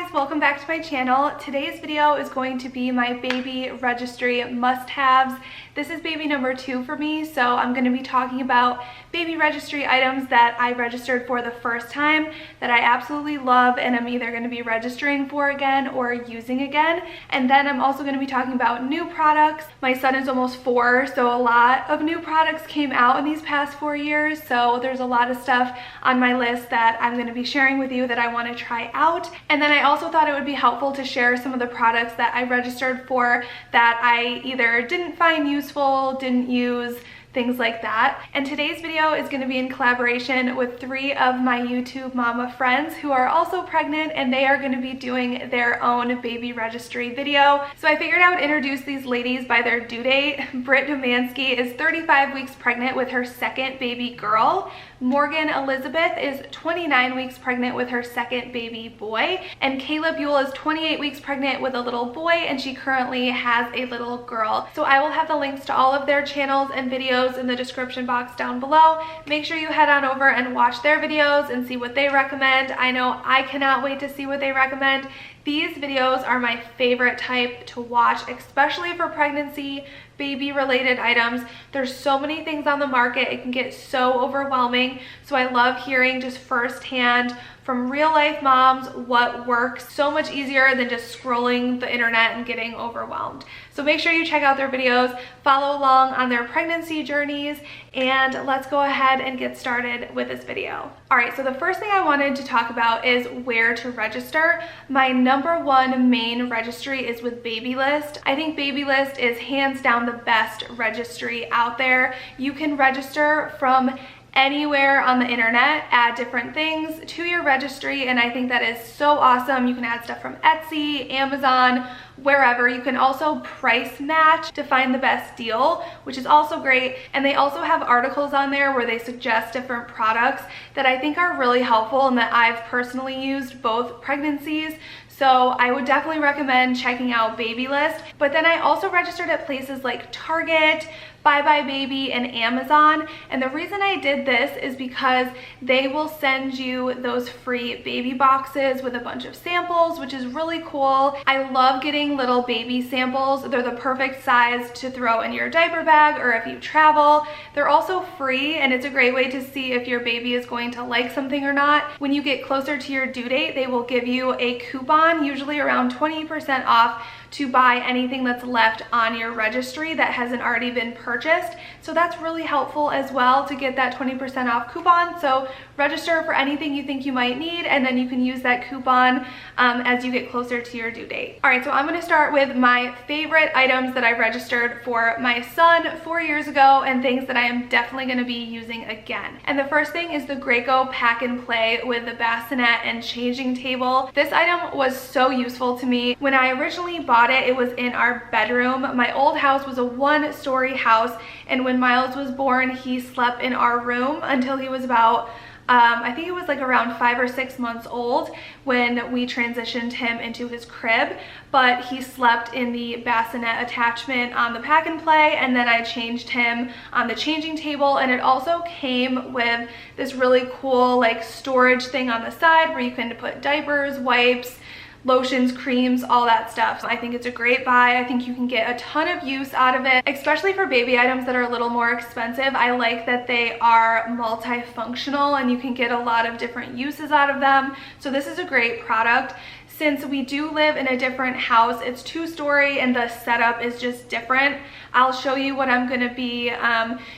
guys, welcome back to my channel. Today's video is going to be my baby registry must-haves. This is baby number 2 for me, so I'm going to be talking about baby registry items that I registered for the first time that I absolutely love and I'm either going to be registering for again or using again. And then I'm also going to be talking about new products. My son is almost 4, so a lot of new products came out in these past 4 years, so there's a lot of stuff on my list that I'm going to be sharing with you that I want to try out. And then I also thought it would be helpful to share some of the products that I registered for that I either didn't find useful, didn't use, things like that. And today's video is going to be in collaboration with 3 of my YouTube mama friends who are also pregnant, and they are going to be doing their own baby registry video. So I figured I would introduce these ladies by their due date. Britt is 35 weeks pregnant with her second baby girl. Morgan Elizabeth is 29 weeks pregnant with her second baby boy. And Kayla Buell is 28 weeks pregnant with a little boy, and she currently has a little girl. So I will have the links to all of their channels and videos in the description box down below. Make sure you head on over and watch their videos and see what they recommend. I know I cannot wait to see what they recommend. These videos are my favorite type to watch, especially for pregnancy, baby related items. There's so many things on the market, it can get so overwhelming. So I love hearing just firsthand from real life moms what works. So much easier than just scrolling the internet and getting overwhelmed. So make sure you check out their videos, follow along on their pregnancy journeys, and let's go ahead and get started with this video. All right, so the first thing I wanted to talk about is where to register. My #1 main registry is with Babylist. I think Babylist is hands down the best registry out there. You can register from anywhere on the internet, add different things to your registry, and I think that is so awesome. You can add stuff from Etsy, Amazon, wherever. You can also price match to find the best deal, which is also great. And they also have articles on there where they suggest different products that I think are really helpful and that I've personally used both pregnancies. So I would definitely recommend checking out Babylist. But then I also registered at places like Target, Bye Bye Baby, and Amazon. And the reason I did this is because they will send you those free baby boxes with a bunch of samples, which is really cool. I love getting little baby samples. They're the perfect size to throw in your diaper bag or if you travel. They're also free, and it's a great way to see if your baby is going to like something or not. When you get closer to your due date, they will give you a coupon, usually around 20% off, to buy anything that's left on your registry that hasn't already been purchased. So that's really helpful as well to get that 20% off coupon. So register for anything you think you might need, and then you can use that coupon as you get closer to your due date. All right, so I'm gonna start with my favorite items that I registered for my son 4 years ago and things that I am definitely gonna be using again. And the first thing is the Graco Pack and Play with the bassinet and changing table. This item was so useful to me. When I originally bought it, it was in our bedroom. My old house was a 1-story house, and when Miles was born, he slept in our room until he was about I think it was like around 5 or 6 months old when we transitioned him into his crib, but he slept in the bassinet attachment on the Pack and Play, and then I changed him on the changing table. And it also came with this really cool like storage thing on the side where you can put diapers, wipes, lotions, creams, all that stuff. So I think it's a great buy. I think you can get a ton of use out of it, especially for baby items that are a little more expensive. I like that they are multifunctional and you can get a lot of different uses out of them. So this is a great product. Since we do live in a different house, it's 2-story and the setup is just different. I'll show you what I'm gonna be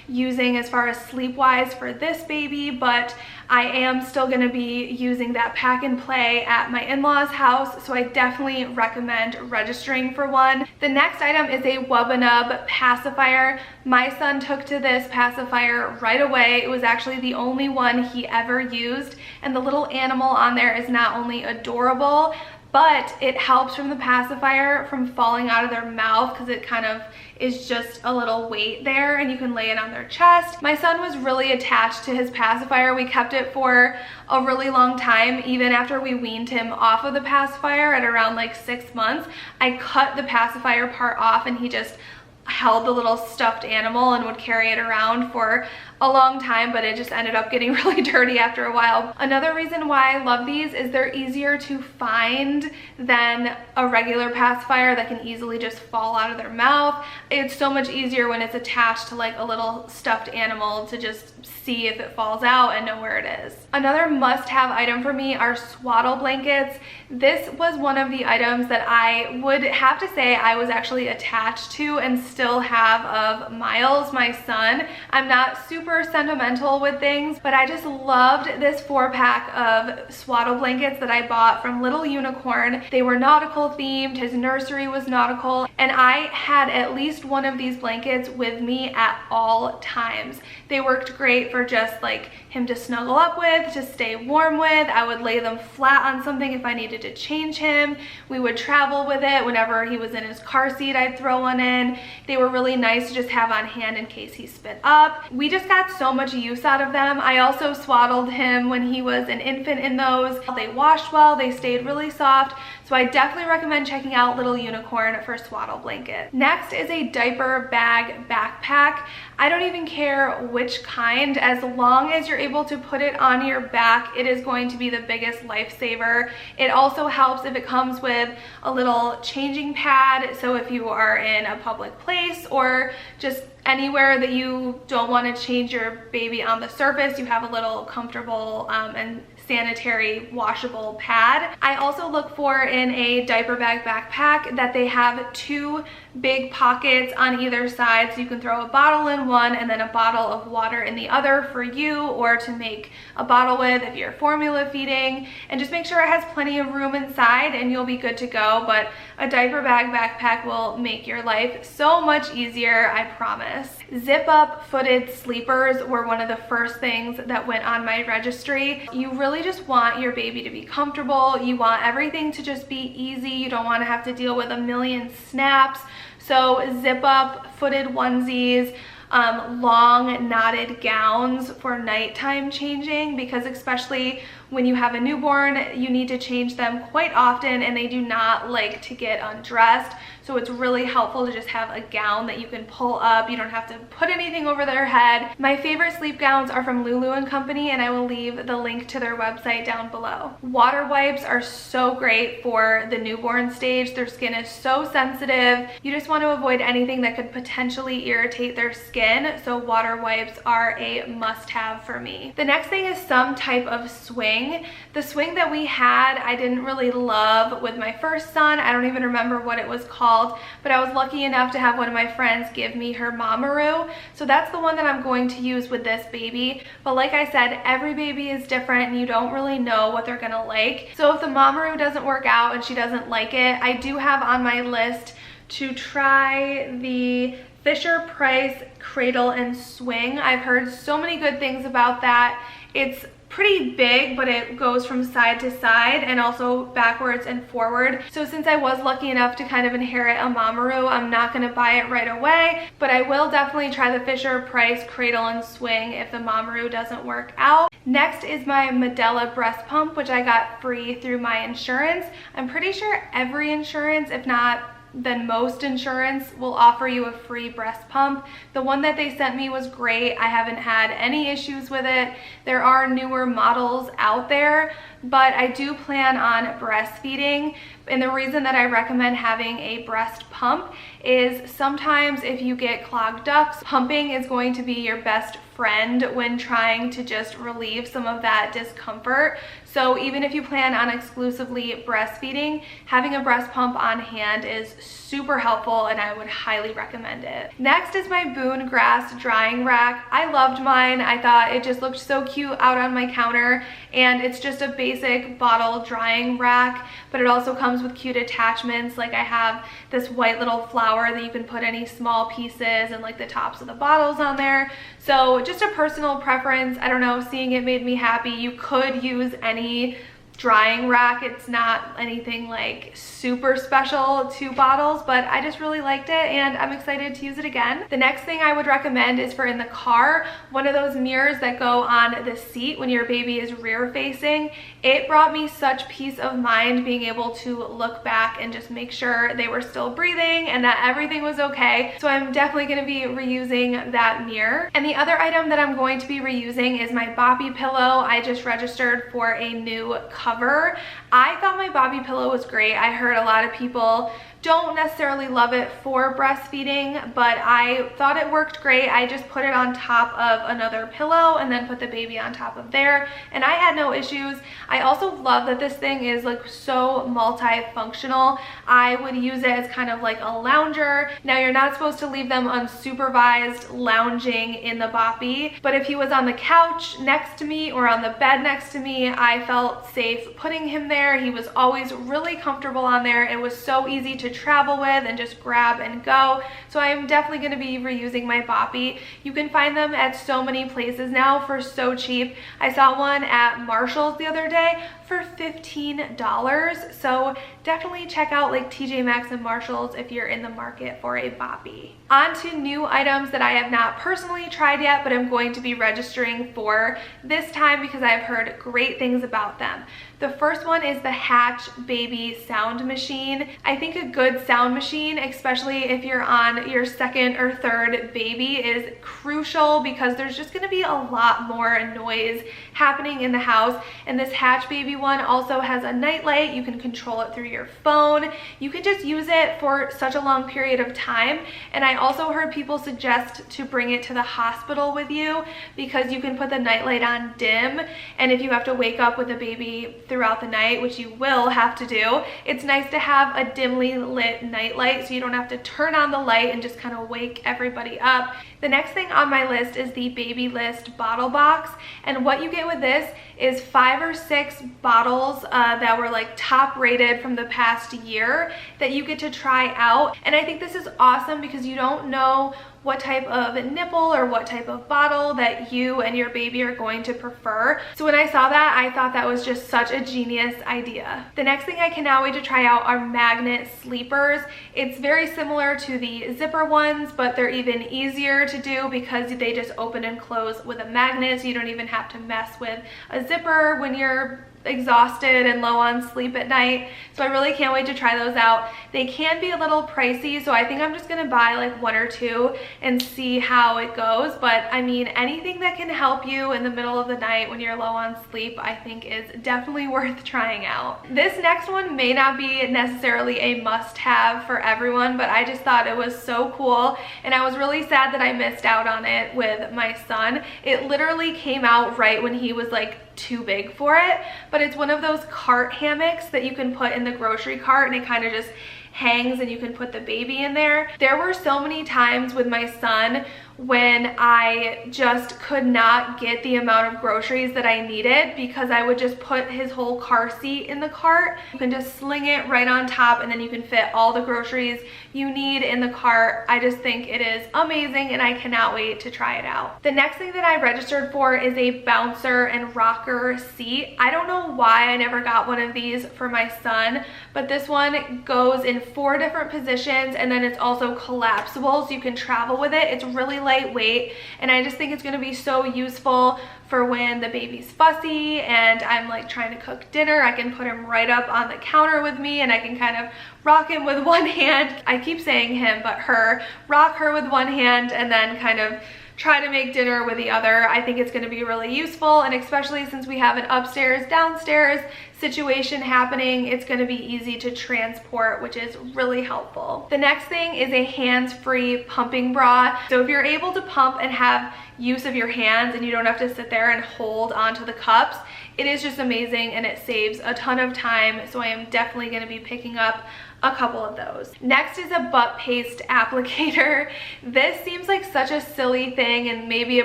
using as far as sleep-wise for this baby, but I am still gonna be using that Pack and Play at my in-laws' house, so I definitely recommend registering for one. The next item is a Wubbanub pacifier. My son took to this pacifier right away. It was actually the only one he ever used, and the little animal on there is not only adorable, but it helps from the pacifier from falling out of their mouth because it kind of is just a little weight there, and you can lay it on their chest. My son was really attached to his pacifier. We kept it for a really long time. Even after we weaned him off of the pacifier at around like 6 months, I cut the pacifier part off and he just held the little stuffed animal and would carry it around for a long time, but it just ended up getting really dirty after a while. Another reason why I love these is they're easier to find than a regular pacifier that can easily just fall out of their mouth. It's so much easier when it's attached to like a little stuffed animal to just see if it falls out and know where it is. Another must-have item for me are swaddle blankets. This was one of the items that I would have to say I was actually attached to and still have of Miles, my son. I'm not super sentimental with things, but I just loved this 4-pack of swaddle blankets that I bought from Little Unicorn. They were nautical themed, his nursery was nautical, and I had at least one of these blankets with me at all times. They worked great for just like him to snuggle up with, to stay warm with. I would lay them flat on something if I needed to change him. We would travel with it. Whenever he was in his car seat, I'd throw one in. They were really nice to just have on hand in case he spit up. We just got so much use out of them. I also swaddled him when he was an infant in those. They washed well, they stayed really soft, so I definitely recommend checking out Little Unicorn for swaddle blanket. Next is a diaper bag backpack. I don't even care which kind, as long as you're able to put it on your back, it is going to be the biggest lifesaver. It also helps if it comes with a little changing pad, so if you are in a public place or just anywhere that you don't want to change your baby on the surface, you have a little comfortable and sanitary washable pad. I also look for in a diaper bag backpack that they have 2 big pockets on either side, so you can throw a bottle in one and then a bottle of water in the other for you, or to make a bottle with if you're formula feeding, and just make sure it has plenty of room inside and you'll be good to go. But a diaper bag backpack will make your life so much easier, I promise. Zip up footed sleepers were one of the first things that went on my registry. You really just want your baby to be comfortable. You want everything to just be easy. You don't want to have to deal with a million snaps. So zip up footed onesies, long knotted gowns for nighttime changing, because especially when you have a newborn, you need to change them quite often and they do not like to get undressed. So it's really helpful to just have a gown that you can pull up. You don't have to put anything over their head. My favorite sleep gowns are from Lulu & Company, and I will leave the link to their website down below. Water wipes are so great for the newborn stage. Their skin is so sensitive. You just want to avoid anything that could potentially irritate their skin, so water wipes are a must-have for me. The next thing is some type of swing. The swing that we had, I didn't really love with my first son. I don't even remember what it was called, but I was lucky enough to have one of my friends give me her Mamaroo. So that's the one that I'm going to use with this baby. But like I said, every baby is different and you don't really know what they're gonna like. So if the Mamaroo doesn't work out and she doesn't like it, I do have on my list to try the Fisher-Price Cradle and Swing. I've heard so many good things about that. It's pretty big, but it goes from side to side and also backwards and forward. So since I was lucky enough to kind of inherit a Mamaroo, I'm not going to buy it right away, but I will definitely try the Fisher-Price Cradle and Swing if the Mamaroo doesn't work out. Next is my Medela breast pump, which I got free through my insurance. I'm pretty sure every insurance, if not then most insurance, will offer you a free breast pump. The one that they sent me was great. I haven't had any issues with it. There are newer models out there, but I do plan on breastfeeding. And the reason that I recommend having a breast pump is sometimes if you get clogged ducts, pumping is going to be your best friend when trying to just relieve some of that discomfort. So even if you plan on exclusively breastfeeding, having a breast pump on hand is super helpful and I would highly recommend it. Next is my Boone Grass drying rack. I loved mine. I thought it just looked so cute out on my counter, and it's just a basic bottle drying rack, but it also comes with cute attachments. Like I have this white little flower that you can put any small pieces and like the tops of the bottles on there. So just a personal preference. I don't know, seeing it made me happy. You could use any drying rack. It's not anything like super special to bottles, but I just really liked it and I'm excited to use it again. The next thing I would recommend is for in the car, one of those mirrors that go on the seat when your baby is rear facing. It brought me such peace of mind being able to look back and just make sure they were still breathing and that everything was okay. So I'm definitely going to be reusing that mirror. And the other item that I'm going to be reusing is my Boppy pillow. I just registered for a new cover. I thought my Boppy pillow was great. I heard a lot of people don't necessarily love it for breastfeeding, but I thought it worked great. I just put it on top of another pillow and then put the baby on top of there, and I had no issues. I also love that this thing is like so multifunctional. I would use it as kind of like a lounger. Now you're not supposed to leave them unsupervised lounging in the Boppy, but if he was on the couch next to me or on the bed next to me, I felt safe putting him there. He was always really comfortable on there. It was so easy to travel with and just grab and go. So I'm definitely going to be reusing my Boppy. You can find them at so many places now for so cheap. I saw one at Marshall's the other day for $15. So definitely check out like TJ Maxx and Marshall's if you're in the market for a Boppy. On to new items that I have not personally tried yet, but I'm going to be registering for this time because I've heard great things about them. The first one is the Hatch Baby Sound Machine. I think a good sound machine, especially if you're on your second or third baby, is crucial because there's just gonna be a lot more noise happening in the house. And this Hatch Baby one also has a nightlight. You can control it through your phone. You can just use it for such a long period of time. And I also heard people suggest to bring it to the hospital with you because you can put the nightlight on dim, and if you have to wake up with a baby throughout the night, which you will have to do, it's nice to have a dimly lit nightlight so you don't have to turn on the light and just kind of wake everybody up. The next thing on my list is the Baby List bottle box, and what you get with this is 5 or 6 bottles that were like top rated from the past year that you get to try out. And I think this is awesome because you don't know what type of nipple or what type of bottle that you and your baby are going to prefer. So when I saw that, I thought that was just such a genius idea. The next thing I cannot wait to try out are magnet sleepers. It's very similar to the zipper ones, but they're even easier to do because they just open and close with a magnet, so you don't even have to mess with a zipper when you're exhausted and low on sleep at night. So I really can't wait to try those out. They can be a little pricey, so I think I'm just gonna buy like 1 or 2 and see how it goes. But I mean, anything that can help you in the middle of the night when you're low on sleep, I think is definitely worth trying out. This next one may not be necessarily a must-have for everyone, but I just thought it was so cool, and I was really sad that I missed out on it with my son. It literally came out right when he was like too big for it, but it's one of those cart hammocks that you can put in the grocery cart, and it kind of just hangs and you can put the baby in there. There were so many times with my son when I just could not get the amount of groceries that I needed because I would just put his whole car seat in the cart. You can just sling it right on top and then you can fit all the groceries you need in the cart. I just think it is amazing and I cannot wait to try it out. The next thing that I registered for is a bouncer and rocker seat. I don't know why I never got one of these for my son, but this one goes in 4 different positions and then it's also collapsible so you can travel with it. It's really lightweight, and I just think it's going to be so useful for when the baby's fussy and I'm like trying to cook dinner. I can put him right up on the counter with me and I can kind of rock him with one hand. I keep saying him, but her. Rock her with one hand and then kind of try to make dinner with the other. I think it's going to be really useful, and especially since we have an upstairs downstairs situation happening, it's going to be easy to transport, which is really helpful. The next thing is a hands-free pumping bra. So if you're able to pump and have use of your hands and you don't have to sit there and hold onto the cups, it is just amazing and it saves a ton of time. So I am definitely going to be picking up a couple of those. Next is a butt paste applicator. This seems like such a silly thing and maybe a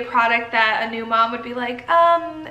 product that a new mom would be like,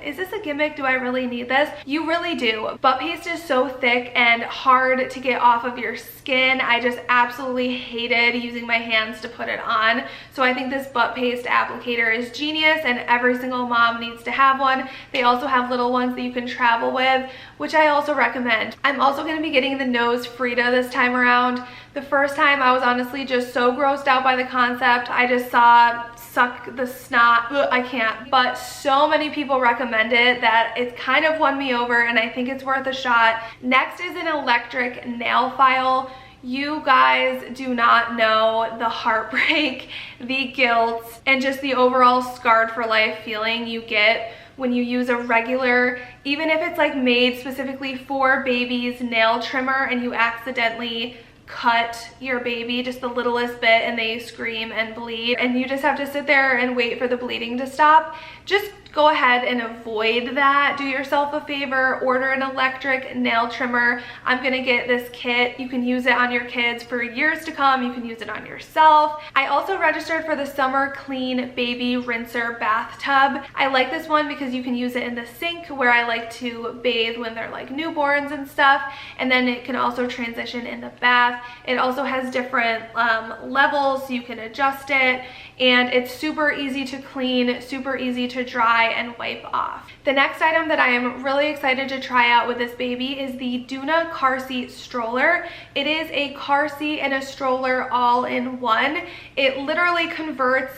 is this a gimmick? Do I really need this? You really do. Butt paste is so thick and hard to get off of your skin. I just absolutely hated using my hands to put it on. So I think this butt paste applicator is genius and every single mom needs to have one. They also have little ones ones that you can travel with, which I also recommend. I'm also going to be getting the nose Frida this time around. The first time I was honestly just so grossed out by the concept. I just saw suck the snot. Ugh, I can't. But so many people recommend it that it's kind of won me over, and I think it's worth a shot. Next is an electric nail file. You guys do not know the heartbreak, the guilt, and just the overall scarred for life feeling you get when you use a regular, even if it's like made specifically for babies, nail trimmer, and you accidentally cut your baby just the littlest bit and they scream and bleed, and you just have to sit there and wait for the bleeding to stop. Just go ahead and avoid that. Do yourself a favor, order an electric nail trimmer. I'm gonna get this kit. You can use it on your kids for years to come. You can use it on yourself. I also registered for the Summer Clean Baby Rinser Bathtub. I like this one because you can use it in the sink where I like to bathe when they're like newborns and stuff, and then it can also transition in the bath. It also has different levels, so you can adjust it, and it's super easy to clean, super easy to dry and wipe off. The next item that I am really excited to try out with this baby is the Doona car seat stroller. It is a car seat and a stroller all in one. It literally converts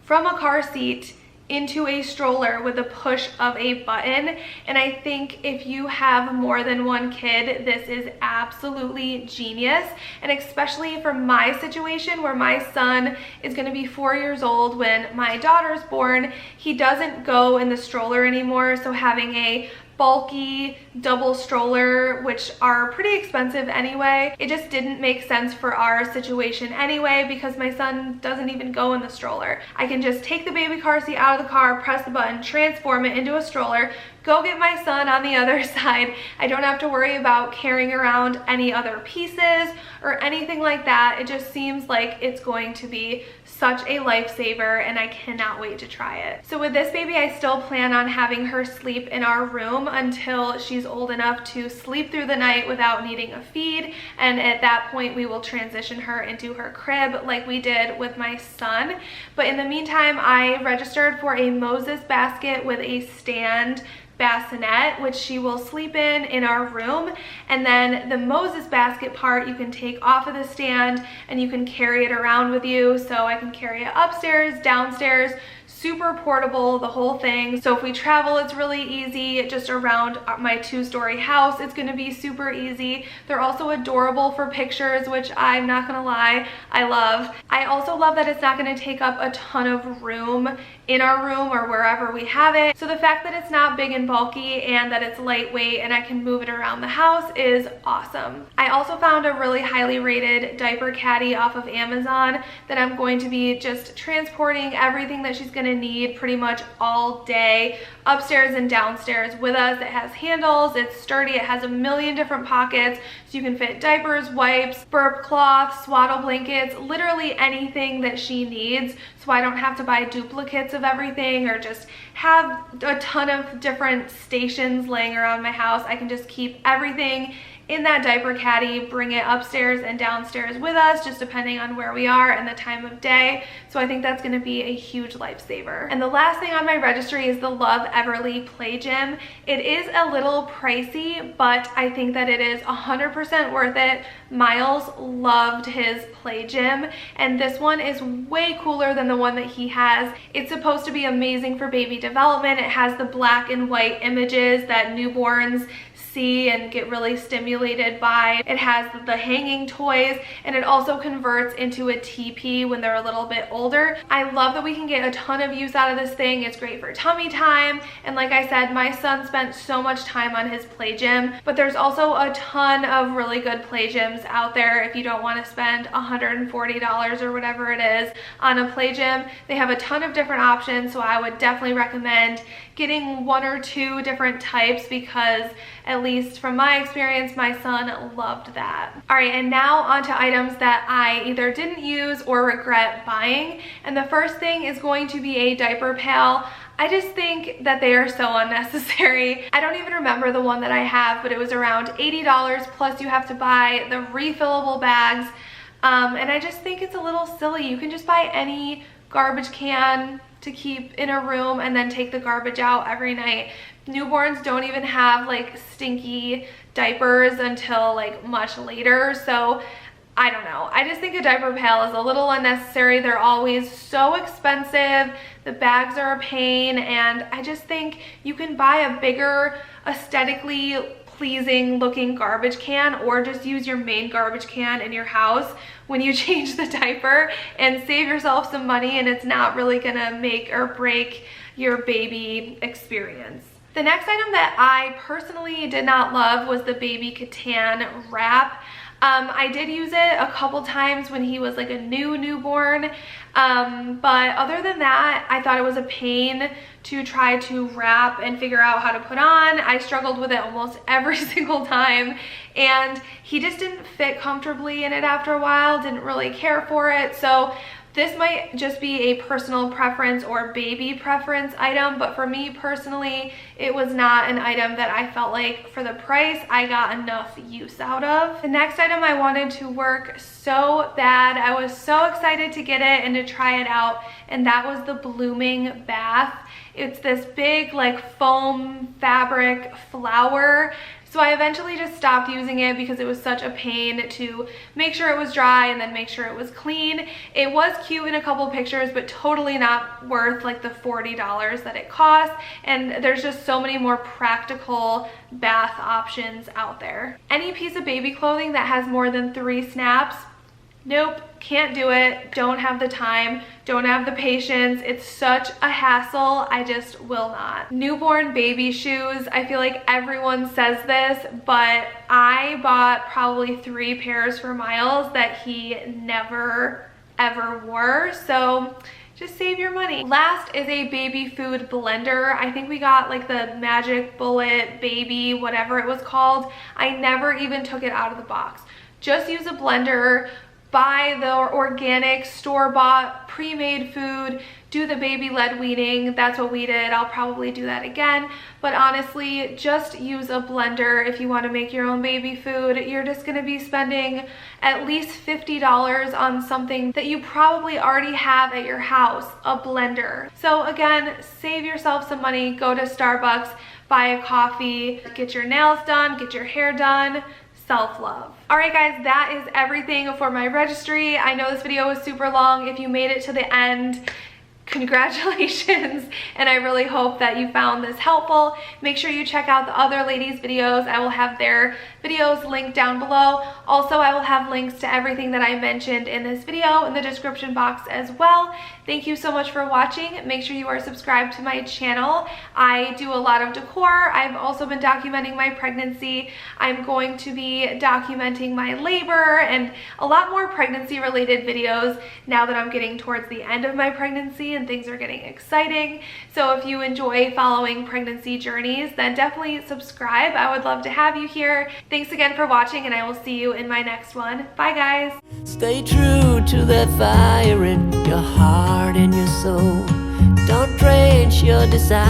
from a car seat into a stroller with a push of a button, and I think if you have more than one kid, this is absolutely genius. And especially for my situation where my son is going to be 4 years old when my daughter's born, he doesn't go in the stroller anymore, so having a bulky double stroller, which are pretty expensive anyway, it just didn't make sense for our situation anyway, because my son doesn't even go in the stroller. I can just take the baby car seat out of the car, press the button, transform it into a stroller, go get my son on the other side. I don't have to worry about carrying around any other pieces or anything like that. It just seems like it's going to be such a lifesaver, and I cannot wait to try it. So with this baby, I still plan on having her sleep in our room until she's old enough to sleep through the night without needing a feed, and at that point we will transition her into her crib like we did with my son. But in the meantime, I registered for a Moses basket with a stand bassinet, which she will sleep in our room, and then the Moses basket part you can take off of the stand and you can carry it around with you. So I can carry it upstairs, downstairs, super portable, the whole thing. So if we travel, it's really easy. Just around my 2-story house, it's gonna be super easy. They're also adorable for pictures, which I'm not gonna lie, I love. I also love that it's not gonna take up a ton of room in our room or wherever we have it. So the fact that it's not big and bulky and that it's lightweight and I can move it around the house is awesome. I also found a really highly rated diaper caddy off of Amazon that I'm going to be just transporting everything that she's gonna need pretty much all day upstairs and downstairs with us. It has handles, it's sturdy, it has a million different pockets, so you can fit diapers, wipes, burp cloths, swaddle blankets, literally anything that she needs, so I don't have to buy duplicates of everything or just have a ton of different stations laying around my house. I can just keep everything in that diaper caddy, bring it upstairs and downstairs with us, just depending on where we are and the time of day. So I think that's gonna be a huge lifesaver. And the last thing on my registry is the Love Everly Play Gym. It is a little pricey, but I think that it is 100% worth it. Miles loved his play gym, and this one is way cooler than the one that he has. It's supposed to be amazing for baby development. It has the black and white images that newborns see and get really stimulated by. It has the hanging toys, and it also converts into a TP when they're a little bit older. I love that we can get a ton of use out of this thing. It's great for tummy time, and like I said, my son spent so much time on his play gym, but there's also a ton of really good play gyms out there if you don't want to spend $140 or whatever it is on a play gym. They have a ton of different options, so I would definitely recommend getting 1 or 2 different types, because at least from my experience, my son loved that. All right, and now on to items that I either didn't use or regret buying. And the first thing is going to be a diaper pail. I just think that they are so unnecessary. I don't even remember the one that I have, but it was around $80, plus you have to buy the refillable bags. And I just think it's a little silly. You can just buy any garbage can to keep in a room and then take the garbage out every night. Newborns don't even have like stinky diapers until like much later, so I don't know. I just think a diaper pail is a little unnecessary. They're always so expensive. The bags are a pain, and I just think you can buy a bigger, aesthetically pleasing looking garbage can, or just use your main garbage can in your house when you change the diaper and save yourself some money, and it's not really gonna make or break your baby experience. The next item that I personally did not love was the baby Catan wrap. I did use it a couple times when he was like a newborn, but other than that, I thought it was a pain to try to wrap and figure out how to put on. I struggled with it almost every single time, and he just didn't fit comfortably in it after a while, didn't really care for it. So this might just be a personal preference or baby preference item, but for me personally, it was not an item that I felt like for the price I got enough use out of. The next item I wanted to work so bad. I was so excited to get it and to try it out, and that was the Blooming bath. It's this big like foam fabric flower. So I eventually just stopped using it because it was such a pain to make sure it was dry and then make sure it was clean. It was cute in a couple pictures, but totally not worth like the $40 that it costs. And there's just so many more practical bath options out there. Any piece of baby clothing that has more than 3 snaps, nope, can't do it, don't have the time, don't have the patience. It's such a hassle, I just will not. Newborn baby shoes, I feel like everyone says this, but I bought probably 3 pairs for Miles that he never ever wore, so just save your money. Last is a baby food blender. I think we got like the Magic Bullet Baby, whatever it was called. I never even took it out of the box. Just use a blender, buy the organic store-bought pre-made food, do the baby-led weaning. That's what we did. I'll probably do that again, but honestly, just use a blender if you want to make your own baby food. You're just going to be spending at least $50 on something that you probably already have at your house, a blender. So again, save yourself some money, go to Starbucks, buy a coffee, get your nails done, get your hair done. Self-love. All right guys, that is everything for my registry. I know this video was super long. If you made it to the end, congratulations, and I really hope that you found this helpful. Make sure you check out the other ladies' videos. I will have their videos linked down below. Also, I will have links to everything that I mentioned in this video in the description box as well. Thank you so much for watching. Make sure you are subscribed to my channel. I do a lot of decor. I've also been documenting my pregnancy. I'm going to be documenting my labor and a lot more pregnancy related videos now that I'm getting towards the end of my pregnancy and things are getting exciting. So if you enjoy following pregnancy journeys, then definitely subscribe. I would love to have you here. Thanks again for watching, and I will see you in my next one. Bye guys. Stay true to that fire in your heart and your soul. Don't drench your desire.